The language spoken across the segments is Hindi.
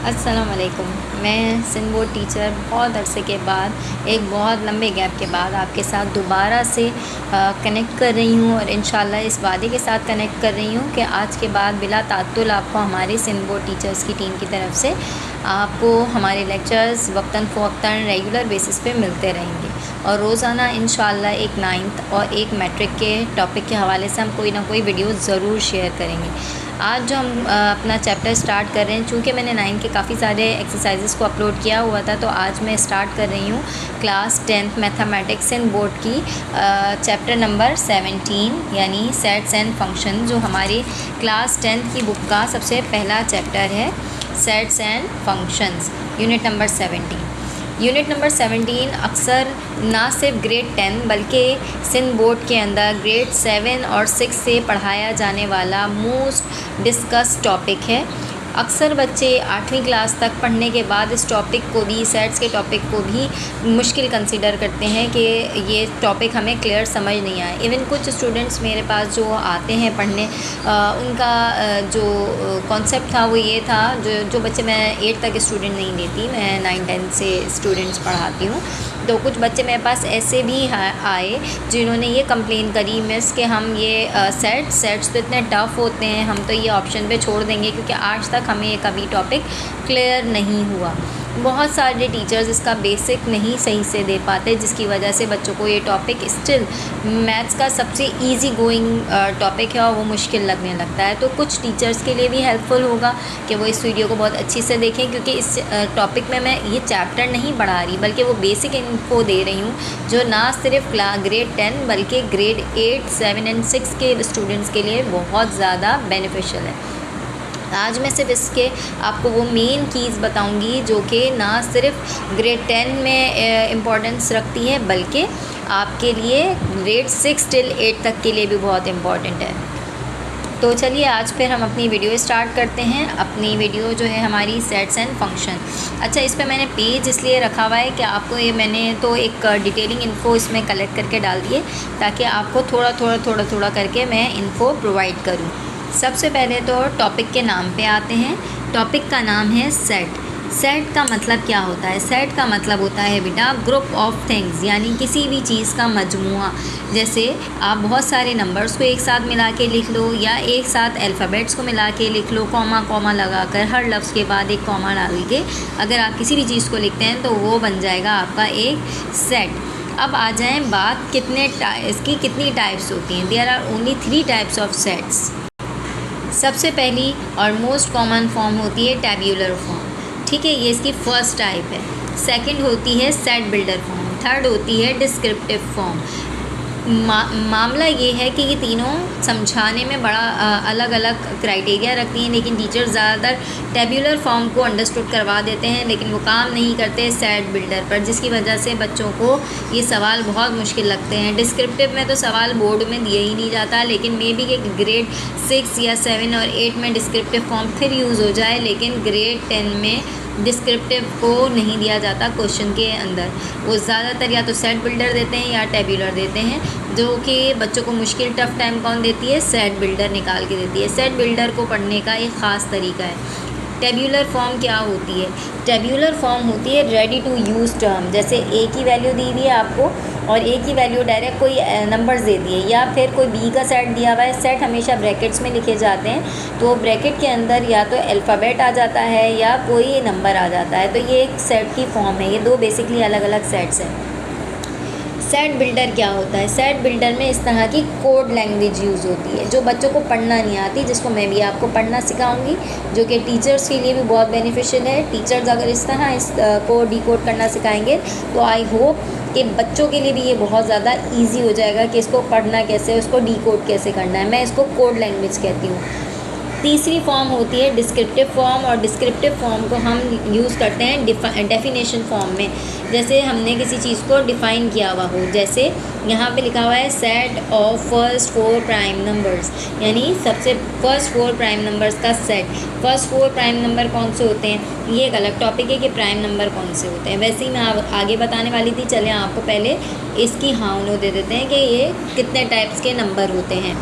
अस्सलाम वालेकुम। मैं सिंध बोर्ड टीचर बहुत अरसे के बाद एक बहुत लंबे गैप के बाद आपके साथ दोबारा से कनेक्ट कर रही हूँ और इंशाल्लाह इस वादे के साथ कनेक्ट कर रही हूँ कि आज के बाद बिला तात्तुल आपको हमारे सिंध बोर्ड टीचर्स की टीम की तरफ से आपको हमारे लेक्चर्स वक्तन फ़वक्तन रेगुलर बेसिस पे मिलते रहेंगे और रोज़ाना इंशाल्लाह एक 9th और एक मैट्रिक के टॉपिक के हवाले से हम कोई ना कोई वीडियो ज़रूर शेयर करेंगे। आज जो हम अपना चैप्टर स्टार्ट कर रहे हैं, चूँकि मैंने 9 के काफ़ी सारे एक्सरसाइजेस को अपलोड किया हुआ था, तो आज मैं स्टार्ट कर रही हूँ class 10th mathematics Sindh board की चैप्टर नंबर 17 यानी सेट्स एंड फंक्शन, जो हमारी क्लास 10th की बुक का सबसे पहला चैप्टर है, sets and functions, unit number 17। Unit number 17 अक्सर ना सिर्फ ग्रेड 10 बल्कि सिंध बोर्ड के अंदर ग्रेड 7 और 6 से पढ़ाया जाने वाला मोस्ट डिस्कस टॉपिक है। अक्सर बच्चे 8वीं क्लास तक पढ़ने के बाद इस टॉपिक को भी, सेट्स के टॉपिक को भी मुश्किल कंसीडर करते हैं कि ये टॉपिक हमें क्लियर समझ नहीं आए। इवन कुछ स्टूडेंट्स मेरे पास जो आते हैं पढ़ने, उनका जो कॉन्सेप्ट था वो ये था, जो बच्चे मैं 8 तक स्टूडेंट नहीं लेती, मैं 9-10 से स्टूडेंट्स पढ़ाती हूँ, तो कुछ बच्चे मेरे पास ऐसे भी आए जिन्होंने ये कंप्लेन करी, मिस कि हम ये सेट्स तो इतने टफ़ होते हैं, हम तो ये ऑप्शन पे छोड़ देंगे क्योंकि आज तक हमें ये कभी टॉपिक क्लियर नहीं हुआ। बहुत सारे टीचर्स इसका बेसिक नहीं सही से दे पाते, जिसकी वजह से बच्चों को ये टॉपिक स्टिल मैथ्स का सबसे इजी गोइंग टॉपिक है और वो मुश्किल लगने लगता है। तो कुछ टीचर्स के लिए भी हेल्पफुल होगा कि वो इस वीडियो को बहुत अच्छी से देखें, क्योंकि इस टॉपिक में मैं ये चैप्टर नहीं पढ़ा रही बल्कि वो बेसिक इन्फो दे रही हूँ, जो ना सिर्फ ग्रेड 10 बल्कि ग्रेड 8, 7 एंड 6 के स्टूडेंट्स के लिए बहुत ज़्यादा बेनिफिशियल है। आज मैं सिर्फ इसके आपको वो मेन कीज़ बताऊंगी जो कि ना सिर्फ ग्रेड 10 में इम्पोर्टेंस रखती है बल्कि आपके लिए ग्रेड 6 till 8 तक के लिए भी बहुत इम्पॉर्टेंट है। तो चलिए आज फिर हम अपनी वीडियो स्टार्ट करते हैं। अपनी वीडियो जो है हमारी सेट्स एंड फंक्शन। अच्छा, इस पर मैंने पेज इसलिए रखा हुआ है कि आपको ये मैंने तो एक डिटेलिंग इन्फो इसमें कलेक्ट करके डाल दिए ताकि आपको थोड़ा करके मैं इन्फो प्रोवाइड करूँ। सबसे पहले तो टॉपिक के नाम पे आते हैं। टॉपिक का नाम है सेट। सेट का मतलब क्या होता है? सेट का मतलब होता है बेटा ग्रुप ऑफ थिंग्स, यानी किसी भी चीज़ का मजमुआ। जैसे आप बहुत सारे नंबर्स को एक साथ मिला के लिख लो या एक साथ अल्फ़ाबेट्स को मिला के लिख लो, कॉमा लगाकर हर लफ्ज़ के बाद एक कॉमा डाल के अगर आप किसी भी चीज़ को लिखते हैं तो वो बन जाएगा आपका एक सेट। अब आ जाएँ बात इसकी कितनी टाइप्स होती हैं। There are only 3 types of sets. सबसे पहली और मोस्ट कॉमन फॉर्म होती है टैब्यूलर फॉर्म, ठीक है, ये इसकी फर्स्ट टाइप है। सेकंड होती है सेट बिल्डर फॉर्म। थर्ड होती है डिस्क्रिप्टिव फॉर्म। मामला ये है कि ये तीनों समझाने में बड़ा अलग अलग क्राइटेरिया रखती हैं, लेकिन टीचर ज़्यादातर टैब्यूलर फॉर्म को अंडरस्टूड करवा देते हैं, लेकिन वो काम नहीं करते सेट बिल्डर पर, जिसकी वजह से बच्चों को ये सवाल बहुत मुश्किल लगते हैं। डिस्क्रिप्टिव में तो सवाल बोर्ड में दिया ही नहीं जाता, लेकिन मे बी कि ग्रेड 6 या 7 और 8 में डिस्क्रिप्टिव फॉर्म फिर यूज़ हो जाए, लेकिन ग्रेड 10 में डिस्क्रिप्टिव को नहीं दिया जाता क्वेश्चन के अंदर। वो ज़्यादातर या तो सेट बिल्डर देते हैं या टैब्यूलर देते हैं, जो कि बच्चों को मुश्किल टफ़ टाइम कौन देती है? सेट बिल्डर निकाल के देती है। सेट बिल्डर को पढ़ने का एक ख़ास तरीका है। टैब्यूलर फॉर्म क्या होती है? टैब्यूलर फॉर्म होती है रेडी टू यूज़ टर्म। जैसे ए की वैल्यू दी हुई है आपको और ए की वैल्यू डायरेक्ट कोई नंबर्स दे दिए या फिर कोई बी का सेट दिया हुआ है। सेट हमेशा ब्रैकेट्स में लिखे जाते हैं, तो ब्रैकेट के अंदर या तो अल्फ़ाबेट आ जाता है या कोई नंबर आ जाता है, तो ये एक सेट की फॉर्म है। ये दो बेसिकली अलग अलग सेट्स हैं। सेट बिल्डर क्या होता है? सेट बिल्डर में इस तरह की कोड लैंग्वेज यूज़ होती है जो बच्चों को पढ़ना नहीं आती, जिसको मैं भी आपको पढ़ना सिखाऊंगी, जो कि टीचर्स के लिए भी बहुत बेनिफिशियल है। टीचर्स अगर इस तरह को डिकोड करना सिखाएंगे तो आई होप कि बच्चों के लिए भी ये बहुत ज़्यादा ईजी हो जाएगा कि इसको पढ़ना कैसे, उसको डिकोड कैसे करना है। मैं इसको कोड लैंग्वेज कहती हूँ। तीसरी फॉर्म होती है डिस्क्रिप्टिव फॉर्म, और डिस्क्रिप्टिव फॉर्म को हम यूज़ करते हैं डेफिनेशन फॉर्म में। जैसे हमने किसी चीज़ को डिफ़ाइन किया हुआ हो, जैसे यहाँ पे लिखा हुआ है set of first 4 prime numbers, यानी सबसे फर्स्ट 4 प्राइम नंबर्स का सेट। फर्स्ट 4 प्राइम नंबर कौन से होते हैं, ये एक अलग टॉपिक है कि प्राइम नंबर कौन से होते हैं। वैसे ही मैं आगे बताने वाली थी, चलें आपको पहले इसकी हाँ उन्हों दे देते हैं कि ये कितने टाइप्स के नंबर होते हैं।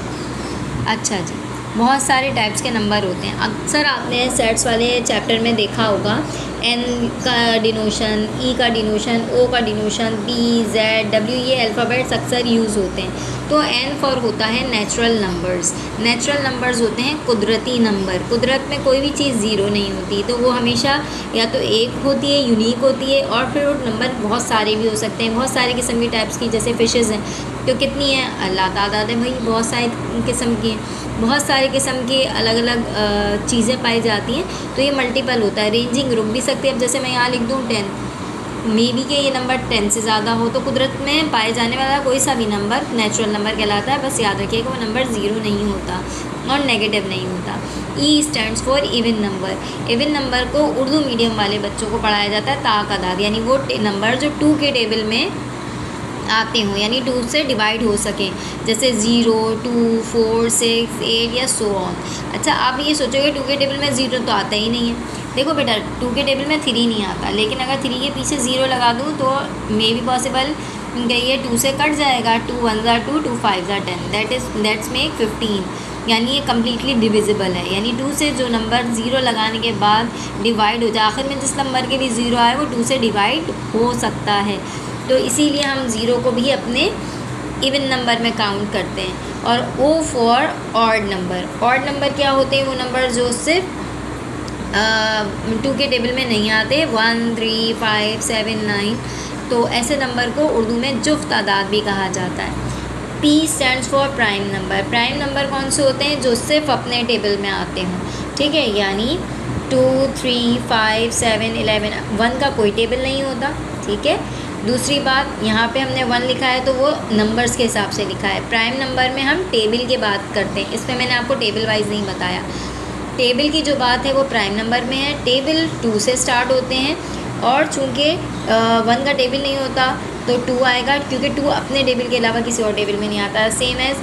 अच्छा जी, बहुत सारे टाइप्स के नंबर होते हैं। अक्सर आपने सेट्स वाले चैप्टर में देखा होगा, एन का डिनोशन, ई का डिनोशन, ओ का डिनोशन, बी, जेड, डब्ल्यू, ये अल्फ़ाबेट्स अक्सर यूज़ होते हैं। तो एन फॉर होता है नेचुरल नंबर्स। नेचुरल नंबर्स होते हैं कुदरती नंबर। कुदरत में कोई भी चीज़ ज़ीरो नहीं होती, तो वो हमेशा या तो एक होती है, यूनिक होती है, और फिर वो नंबर बहुत सारे भी हो सकते हैं। बहुत सारे किस्म की टाइप्स की, जैसे फ़िशेज़ हैं, तो कितनी है, अल्लाह तादाद है भाई, बहुत सारे किस्म की हैं, बहुत सारे किस्म की अलग अलग चीज़ें पाई जाती हैं, तो ये मल्टीपल होता है। रेंजिंग रुक भी सकती है। अब जैसे मैं यहाँ लिख दूँ 10, मे बी के ये नंबर 10 से ज़्यादा हो, तो कुदरत में पाए जाने वाला कोई सा भी नंबर नेचुरल नंबर कहलाता है। बस याद रखिएगा वो नंबर ज़ीरो नहीं होता और नेगेटिव नहीं होता। ई stands for even number. Even number को उर्दू मीडियम वाले बच्चों को पढ़ाया जाता है ताक़दाद, यानी वो नंबर जो 2 के टेबल में आते हों, यानी 2 से डिवाइड हो सकें, जैसे 0, 2, 4, 6, 8 या सो ऑन। अच्छा, आप ये सोचोगे 2 के टेबल में 0 तो आता ही नहीं है। देखो बेटा, 2 के टेबल में 3 नहीं आता, लेकिन अगर 3 के पीछे 0 लगा दूँ तो मे बी पॉसिबल कि ये 2 से कट जाएगा। 2 1 ज़ा 2, 2 5 ज़ा 10, दैट्स मेक 15, यानी ये कम्प्लीटली डिविजिबल है। यानी 2 से जो नंबर 0 लगाने के बाद डिवाइड हो जाए, आखिर में जिस नंबर के भी 0 आए वो 2 से डिवाइड हो सकता है। तो इसीलिए हम 0 को भी अपने इवन नंबर में काउंट करते हैं। और O for odd number. Odd number क्या होते हैं? वो नंबर जो सिर्फ 2 के टेबल में नहीं आते, 1, 3, 5, 7, 9, तो ऐसे नंबर को उर्दू में जुफ्त तादाद भी कहा जाता है। P stands for prime number. Prime number कौन से होते हैं? जो सिर्फ अपने टेबल में आते हों, ठीक है, यानी 2, 3, 5, 7, 11, 1 का कोई टेबल नहीं होता, ठीक है। दूसरी बात, यहाँ पे हमने 1 लिखा है तो वो नंबर्स के हिसाब से लिखा है। प्राइम नंबर में हम टेबल की बात करते हैं, इसमें मैंने आपको टेबल वाइज नहीं बताया। टेबल की जो बात है वो प्राइम नंबर में है। टेबल 2 से स्टार्ट होते हैं, और चूँकि 1 का टेबल नहीं होता तो 2 आएगा, क्योंकि 2 अपने टेबल के अलावा किसी और टेबल में नहीं आता। सेम एज़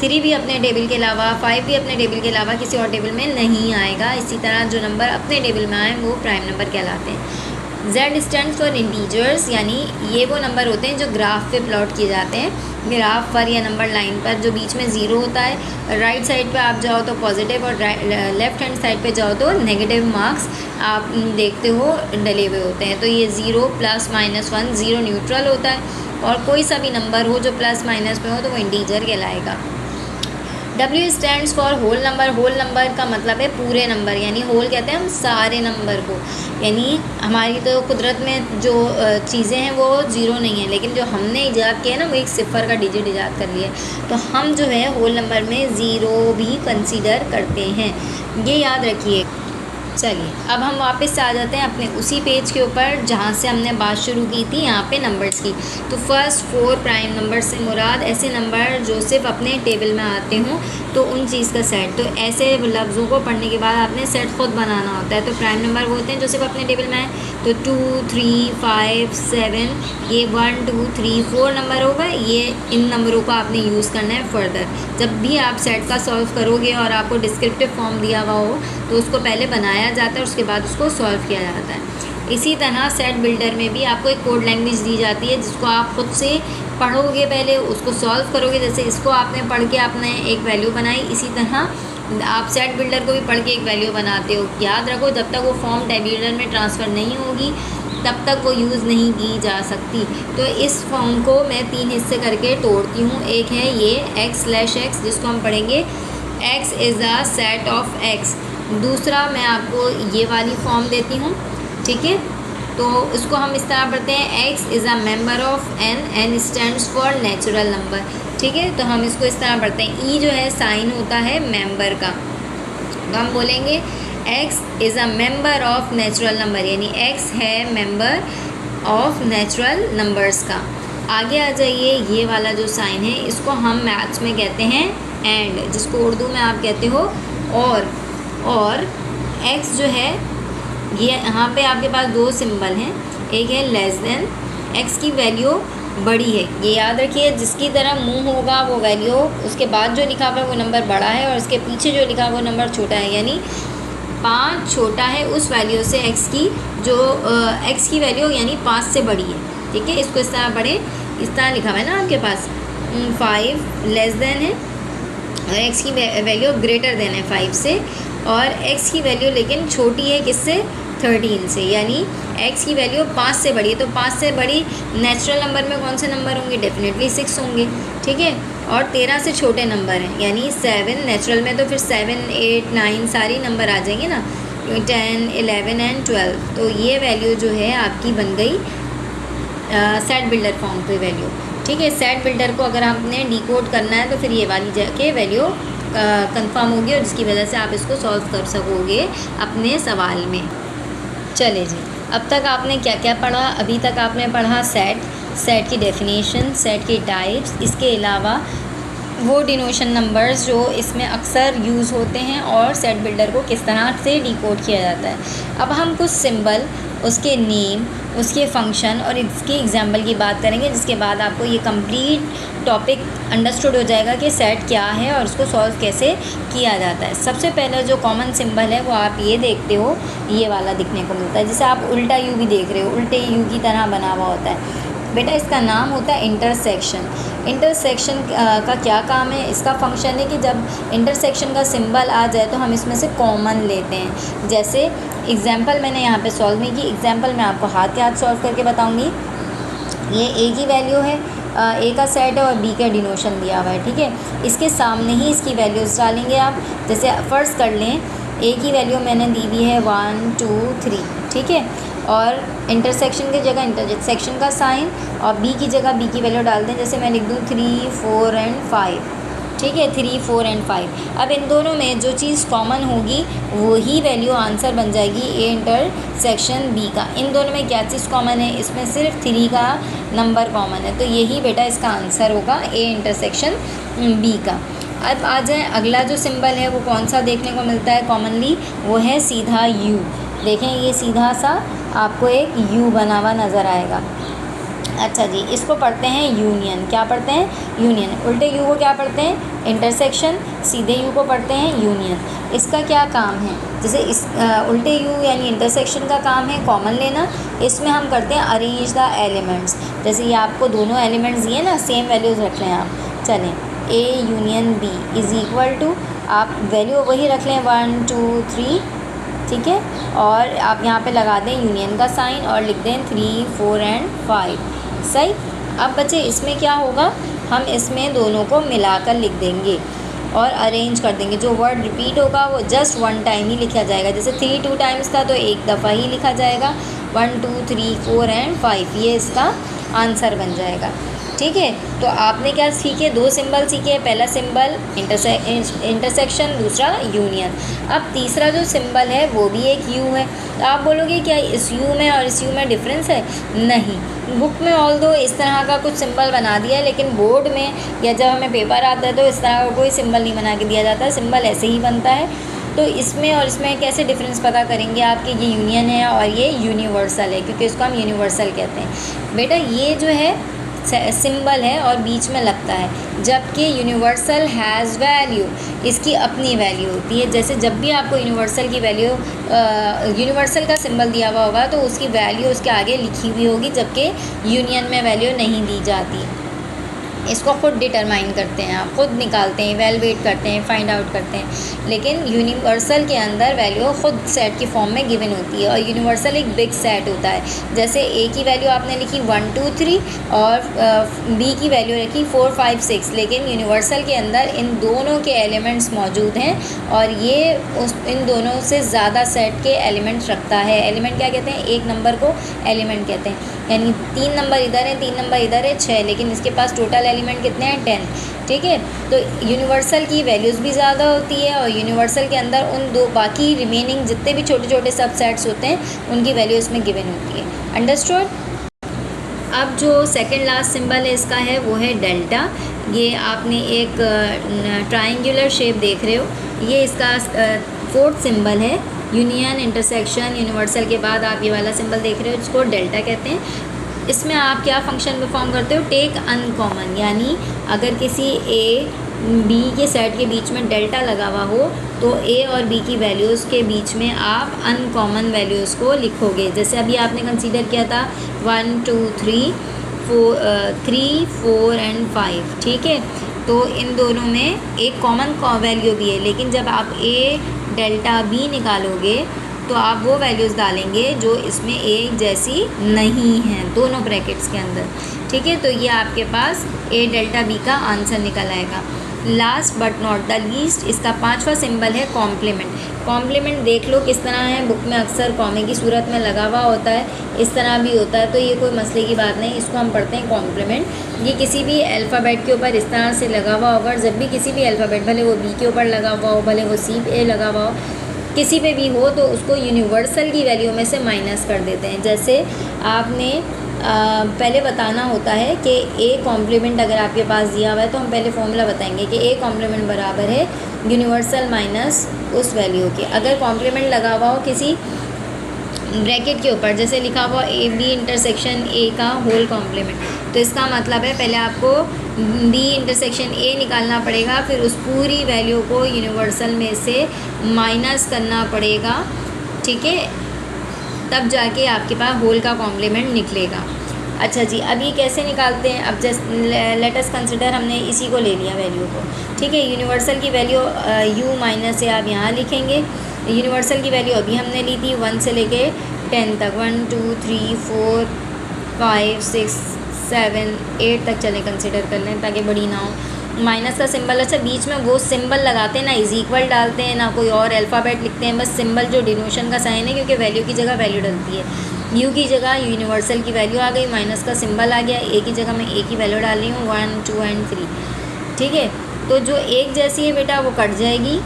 3 भी अपने टेबल के अलावा, 5 भी अपने टेबल के अलावा किसी और टेबल में नहीं आएगा। इसी तरह जो नंबर अपने टेबल में आए वो प्राइम नंबर कहलाते हैं। Z स्टैंड फॉर इंटीजर्स, यानी ये वो नंबर होते हैं जो ग्राफ पे प्लॉट किए जाते हैं, ग्राफ पर या नंबर लाइन पर, जो बीच में 0 होता है। राइट साइड पे आप जाओ तो पॉजिटिव, और लेफ़्ट हैंड साइड पे जाओ तो नेगेटिव मार्क्स आप देखते हो डले हुए होते हैं। तो ये 0, प्लस, माइनस 1, 0 न्यूट्रल होता है, और कोई सा भी नंबर हो जो प्लस माइनस में हो तो वो इंटीजर कहलाएगा। W stands for whole number. Whole number का मतलब है पूरे नंबर, यानी होल कहते हैं हम सारे नंबर को। यानी हमारी तो कुदरत में जो चीज़ें हैं वो 0 नहीं है, लेकिन जो हमने ईजाद किया है ना, वो एक सिफ़र का डिजिट ईजाद कर लिया है, तो हम जो है होल नंबर में 0 भी कंसीडर करते हैं, ये याद रखिए। चलिए, अब हम वापस से आ जाते हैं अपने उसी पेज के ऊपर जहाँ से हमने बात शुरू की थी, यहाँ पे नंबर्स की। तो फर्स्ट 4 प्राइम नंबर से मुराद ऐसे नंबर जो सिर्फ अपने टेबल में आते हों, तो उन चीज़ का सेट। तो ऐसे लफ्ज़ों को पढ़ने के बाद आपने सेट खुद बनाना होता है। तो प्राइम नंबर वो होते हैं जो सिर्फ अपने टेबल में आए, तो 2, 3, 5, 7, ये 1, 2, 3, 4 नंबर होगा। ये इन नंबरों को आपने यूज़ करना है फर्दर। जब भी आप सेट का सॉल्व करोगे और आपको डिस्क्रिप्टिव फॉर्म दिया हुआ हो, तो उसको पहले बनाया जाता है, उसके बाद उसको सॉल्व किया जाता है। इसी तरह सेट बिल्डर में भी आपको एक कोड लैंग्वेज दी जाती है, जिसको आप खुद से पढ़ोगे, पहले उसको सॉल्व करोगे। जैसे इसको आपने पढ़ के आपने एक वैल्यू बनाई, इसी तरह आप सेट बिल्डर को भी पढ़ के एक वैल्यू बनाते हो। याद रखो, जब तक वो फॉर्म टेबुलर में ट्रांसफ़र नहीं होगी तब तक वो यूज़ नहीं की जा सकती। तो इस फॉर्म को मैं 3 हिस्से करके तोड़ती हूँ। एक है ये x/x, जिसको हम पढ़ेंगे x is a set of x। दूसरा मैं आपको ये वाली फॉर्म देती हूँ, ठीक है। तो इसको हम इस तरह पढ़ते हैं, x is a member of n, n stands for natural number, ठीक है। तो हम इसको इस तरह पढ़ते हैं, e जो है साइन होता है मेंबर का, तो हम बोलेंगे x is a member of natural number, यानी x है मेंबर ऑफ नेचुरल नंबर्स का। आगे आ जाइए, ये वाला जो साइन है इसको हम मैथ्स में कहते हैं एंड, जिसको उर्दू में आप कहते हो और x जो है, ये यहाँ पे आपके पास 2 सिंबल हैं, एक है लेस देन, x की वैल्यू बड़ी है, ये याद रखिए। जिसकी तरह मुंह होगा वो वैल्यू, उसके बाद जो लिखा हुआ है वो नंबर बड़ा है, और उसके पीछे जो लिखा हुआ वो नंबर छोटा है, यानी 5 छोटा है उस वैल्यू से x की, जो x की वैल्यू यानी 5 से बड़ी है, ठीक है। इसको इस तरह पढ़ें, इस तरह लिखा हुआ है ना आपके पास, 5 लेस देन है और x की वैल्यू ग्रेटर देन है 5 से, और x की वैल्यू लेकिन छोटी है किससे, 13 से, यानी x की वैल्यू 5 से बड़ी है। तो 5 से बड़ी नेचुरल नंबर में कौन से नंबर होंगे, डेफिनेटली 6 होंगे, ठीक है। और 13 से छोटे नंबर हैं, यानी 7, नेचुरल में तो फिर 7, 8, 9 सारी नंबर आ जाएंगे ना, 10, 11 एंड 12। तो ये वैल्यू जो है आपकी बन गई सेट बिल्डर फॉर्म पे वैल्यू, ठीक है। सेट बिल्डर को अगर आपने डिकोड करना है तो फिर ये वाली जाके वैल्यू कंफर्म होगी, और जिसकी वजह से आप इसको सॉल्व कर सकोगे अपने सवाल में। चले जी, अब तक आपने क्या क्या पढ़ा, अभी तक आपने पढ़ा सेट की डेफिनेशन, सेट की टाइप्स, इसके अलावा वो डिनोशन नंबर्स जो इसमें अक्सर यूज़ होते हैं, और सेट बिल्डर को किस तरह से डिकोड किया जाता है। अब हम कुछ सिंबल, उसके नेम, उसके फंक्शन और इसकी एग्जाम्पल की बात करेंगे, जिसके बाद आपको ये कंप्लीट टॉपिक अंडरस्टूड हो जाएगा कि सेट क्या है और उसको सॉल्व कैसे किया जाता है। सबसे पहले जो कॉमन सिंबल है वो आप ये देखते हो, ये वाला दिखने को मिलता है, जिसे आप उल्टा यू भी देख रहे हो, उल्टे यू की तरह बना हुआ होता है बेटा। इसका नाम होता है इंटरसेक्शन। इंटरसेक्शन का क्या काम है, इसका फंक्शन है कि जब इंटरसेक्शन का सिंबल आ जाए तो हम इसमें से कॉमन लेते हैं। जैसे एग्जाम्पल मैंने यहाँ पे सॉल्व नहीं की, एग्जाम्पल मैं आपको हाथ के हाथ सॉल्व करके बताऊँगी। ये ए की वैल्यू है, ए का सेट है और बी का डिनोशन दिया हुआ है, ठीक है। इसके सामने ही इसकी वैल्यूज़ डालेंगे आप। जैसे फ़र्ज़ कर लें ए की वैल्यू मैंने दी हुई है 1, 2, 3, ठीक है, और इंटरसेक्शन की जगह इंटरसेक्शन का साइन, और बी की जगह बी की वैल्यू डाल दें। जैसे मैं लिख दूँ 3, 4 एंड 5, ठीक है, 3, 4 एंड 5। अब इन दोनों में जो चीज़ कॉमन होगी वही वैल्यू आंसर बन जाएगी ए इंटरसेक्शन बी का। इन दोनों में क्या चीज़ कॉमन है, इसमें सिर्फ 3 का नंबर कॉमन है, तो यही बेटा इसका आंसर होगा ए इंटरसेक्शन बी का। अब आ जाए, अगला जो सिंबल है वो कौन सा देखने को मिलता है कॉमनली, वो है सीधा यू। देखें ये सीधा सा आपको एक यू बना हुआ नज़र आएगा। अच्छा जी, इसको पढ़ते हैं यूनियन। क्या पढ़ते हैं, यूनियन। उल्टे यू को क्या पढ़ते हैं, इंटरसेक्शन। सीधे यू को पढ़ते हैं यूनियन। इसका क्या काम है, जैसे इस उल्टे यू यानी इंटरसेक्शन का काम है कॉमन लेना। इसमें हम करते हैं अरेंज द एलिमेंट्स। जैसे ये आपको दोनों एलिमेंट्स दिए ना, सेम वैल्यूज़ रख लें आप। चलें, A union B is equal to, आप वैल्यू वही रख लें 1, 2, 3, ठीक है, और आप यहाँ पे लगा दें यूनियन का साइन और लिख दें 3, 4 एंड 5, सही। अब बच्चे इसमें क्या होगा, हम इसमें दोनों को मिलाकर लिख देंगे और अरेंज कर देंगे। जो वर्ड रिपीट होगा वो जस्ट 1 टाइम ही लिखा जाएगा। जैसे 3 2 टाइम्स था तो एक दफ़ा ही लिखा जाएगा। 1, 2, 3, 4 एंड 5, ये इसका आंसर बन जाएगा, ठीक है। तो आपने क्या सीखे, 2 सिंबल सीखे। पहला सिंबल इंटरसेक्शन, दूसरा यूनियन। अब तीसरा जो सिंबल है वो भी एक यू है। तो आप बोलोगे क्या इस यू में और इस यू में डिफरेंस है, नहीं। बुक में ऑल्दो इस तरह का कुछ सिंबल बना दिया है, लेकिन बोर्ड में या जब हमें पेपर आता है तो इस तरह का कोई सिंबल नहीं बना के दिया जाता है, सिंबल ऐसे ही बनता है। तो इसमें और इसमें कैसे डिफरेंस पता करेंगे आप कि ये यूनियन है और ये यूनिवर्सल है, क्योंकि इसको हम यूनिवर्सल कहते हैं। बेटा ये जो है सिंबल है और बीच में लगता है, जबकि यूनिवर्सल हैज़ वैल्यू, इसकी अपनी वैल्यू होती है। जैसे जब भी आपको यूनिवर्सल की वैल्यू यूनिवर्सल का सिंबल दिया हुआ होगा तो उसकी वैल्यू उसके आगे लिखी हुई होगी, जबकि यूनियन में वैल्यू नहीं दी जाती। इसको खुद डिटरमाइन करते हैं, आप खुद निकालते हैं, इवैल्यूएट करते हैं, फाइंड आउट करते हैं। लेकिन यूनिवर्सल के अंदर वैल्यू खुद सेट की फॉर्म में गिवन होती है, और यूनिवर्सल एक बिग सेट होता है। जैसे ए की वैल्यू आपने लिखी 1, 2, 3 और बी की वैल्यू रखी 4, 5, 6, लेकिन यूनिवर्सल के अंदर इन दोनों के एलिमेंट्स मौजूद हैं और ये इन दोनों से ज़्यादा सेट के एलिमेंट्स रखता है। एलिमेंट क्या कहते हैं, एक नंबर को एलिमेंट कहते हैं, यानी 3 नंबर इधर है, 3 नंबर इधर है, 6, लेकिन इसके पास टोटल एलिमेंट कितने हैं, 10, ठीक है। तो यूनिवर्सल की वैल्यूज़ भी ज़्यादा होती है और यूनिवर्सल के अंदर उन दो बाकी रिमेनिंग जितने भी छोटे छोटे सबसेट्स होते हैं उनकी वैल्यू इसमें गिवन होती है। अंडरस्टूड। अब जो सेकंड लास्ट सिंबल है इसका है वो है डेल्टा। ये आपने एक ट्रायंगुलर शेप देख रहे हो, ये इसका 4th सिंबल है। यूनियन, इंटरसेक्शन, यूनिवर्सल के बाद आप ये वाला सिंबल देख रहे हो, जिसको डेल्टा कहते हैं। इसमें आप क्या फंक्शन परफॉर्म करते हो, टेक अनकॉमन, यानी अगर किसी ए बी के सेट के बीच में डेल्टा लगा हुआ हो तो ए और बी की वैल्यूज़ के बीच में आप अनकॉमन वैल्यूज़ को लिखोगे। जैसे अभी आपने कंसीडर किया था 1, 2, 3, 4 एंड 5, ठीक है। तो इन दोनों में एक कॉमन वैल्यू भी है, लेकिन जब आप ए डेल्टा बी निकालोगे तो आप वो वैल्यूज़ डालेंगे जो इसमें एक जैसी नहीं हैं दोनों ब्रैकेट्स के अंदर। ठीक है, तो ये आपके पास ए डेल्टा बी का आंसर निकल आएगा। Last but not the least, इसका 5वां सिंबल है कॉम्प्लीमेंट। कॉम्प्लीमेंट देख लो किस तरह है, बुक में अक्सर कॉमे की सूरत में लगा हुआ होता है, इस तरह भी होता है, तो ये कोई मसले की बात नहीं। इसको हम पढ़ते हैं कॉम्प्लीमेंट। ये किसी भी अल्फ़ाबेट के ऊपर इस तरह से लगा हुआ होगा, जब भी किसी भी अल्फ़ाबेट, भले वो बी के ऊपर लगा हुआ हो, भले वो सी पे लगा हुआ हो, किसी पे भी हो, तो उसको यूनिवर्सल की वैल्यू में से माइनस कर देते हैं। जैसे आपने पहले बताना होता है कि ए कॉम्प्लीमेंट अगर आपके पास दिया हुआ है तो हम पहले फॉर्मूला बताएंगे कि ए कॉम्प्लीमेंट बराबर है यूनिवर्सल माइनस उस वैल्यू के। अगर कॉम्प्लीमेंट लगा हुआ हो किसी ब्रैकेट के ऊपर, जैसे लिखा हुआ ए बी इंटरसेक्शन ए का होल कॉम्प्लीमेंट, तो इसका मतलब है पहले आपको बी इंटरसेक्शन ए निकालना पड़ेगा, फिर उस पूरी वैल्यू को यूनिवर्सल में से माइनस करना पड़ेगा। ठीक है, तब जाके आपके पास होल का कॉम्प्लीमेंट निकलेगा। अच्छा जी, अब ये कैसे निकालते हैं? अब जस्ट लेट अस कंसिडर हमने इसी को ले लिया वैल्यू को। ठीक है, यूनिवर्सल की वैल्यू यू माइनस से आप यहाँ लिखेंगे। यूनिवर्सल की वैल्यू अभी हमने ली थी 1 से लेके 10 तक, 1 2 3 4 5 6 7 8 तक चले कंसिडर कर लें ताकि बड़ी ना हो। माइनस का सिंबल, अच्छा बीच में वो सिंबल लगाते हैं ना, इज इक्वल डालते हैं ना कोई और अल्फ़ाबेट लिखते हैं, बस सिंबल जो डिनोशन का साइन है, क्योंकि वैल्यू की जगह वैल्यू डलती है। यू की जगह यूनिवर्सल की वैल्यू आ गई, माइनस का सिंबल आ गया, ए की जगह मैं ए की वैल्यू डाल रही हूँ 1 2 एंड 3। ठीक है, तो जो एक जैसी है बेटा वो कट जाएगी।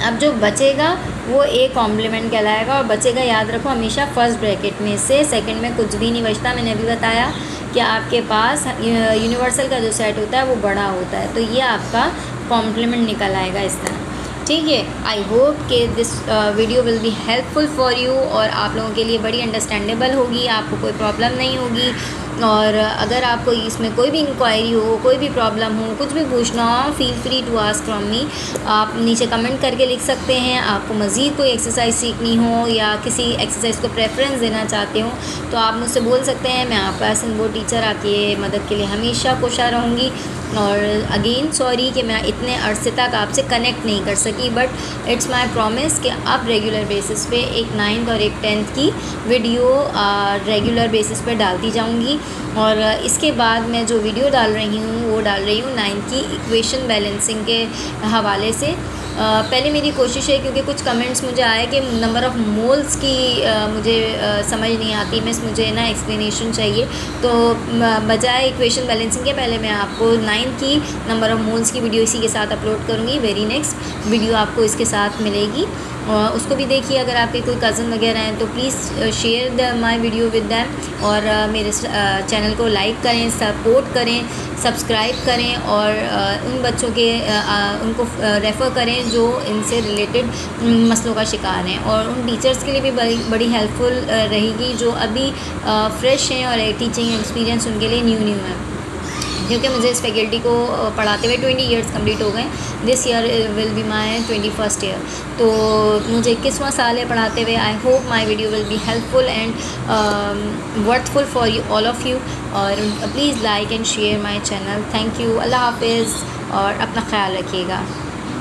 अब जो बचेगा वो ए कॉम्प्लीमेंट कहलाएगा, और बचेगा याद रखो हमेशा फर्स्ट ब्रैकेट में से, सेकंड में कुछ भी नहीं बचता। मैंने अभी बताया कि आपके पास यूनिवर्सल का जो सेट होता है वो बड़ा होता है, तो ये आपका कॉम्प्लीमेंट निकल आएगा इस तरह। ठीक है, आई होप कि this video will be helpful for you, और आप लोगों के लिए बड़ी अंडरस्टैंडेबल होगी, आपको कोई प्रॉब्लम नहीं होगी। और अगर आपको इसमें कोई भी इंक्वायरी हो, कोई भी प्रॉब्लम हो, कुछ भी पूछना हो, feel free to ask from me. आप नीचे कमेंट करके लिख सकते हैं। आपको मज़ीद कोई एक्सरसाइज सीखनी हो या किसी एक्सरसाइज को प्रेफरेंस देना चाहते हो तो आप मुझसे बोल सकते हैं। मैं आपका सिंबो टीचर आपकी मदद के लिए हमेशा कोशिश रहूँगी। और अगेन सॉरी कि मैं इतने अरसे तक आपसे कनेक्ट नहीं कर सकी, बट इट्स माय प्रॉमिस कि अब रेगुलर बेसिस पे एक 9th और एक 10th की वीडियो रेगुलर बेसिस पे डालती जाऊंगी। और इसके बाद मैं जो वीडियो डाल रही हूँ वो डाल रही हूँ 9th की इक्वेशन बैलेंसिंग के हवाले से। पहले मेरी कोशिश है, क्योंकि कुछ कमेंट्स मुझे आए कि नंबर ऑफ़ मोल्स की मुझे समझ नहीं आती, मुझे ना एक्सप्लेनेशन चाहिए, तो बजाय इक्वेशन बैलेंसिंग के पहले मैं आपको 9th की नंबर ऑफ़ मोल्स की वीडियो इसी के साथ अपलोड करूँगी। वेरी नेक्स्ट वीडियो आपको इसके साथ मिलेगी, उसको भी देखिए। अगर आपके कोई कज़न वगैरह हैं तो please share my video with them, और मेरे चैनल को लाइक करें, सपोर्ट करें, सब्सक्राइब करें, और उन बच्चों के उनको रेफ़र करें जो इनसे रिलेटेड मसलों का शिकार हैं, और उन टीचर्स के लिए भी बड़ी हेल्पफुल रहेगी जो अभी फ्रेश हैं और टीचिंग एक्सपीरियंस उनके लिए न्यू है, क्योंकि मुझे इस फैकल्टी को पढ़ाते हुए 20 इयर्स कंप्लीट हो गए। This year will be my 21st year, तो मुझे 21वां साल है पढ़ाते हुए। I hope my video will be helpful and worthful for you all of you, और please like and share my channel. Thank you, अल्लाह हाफिज़, और अपना ख्याल रखिएगा।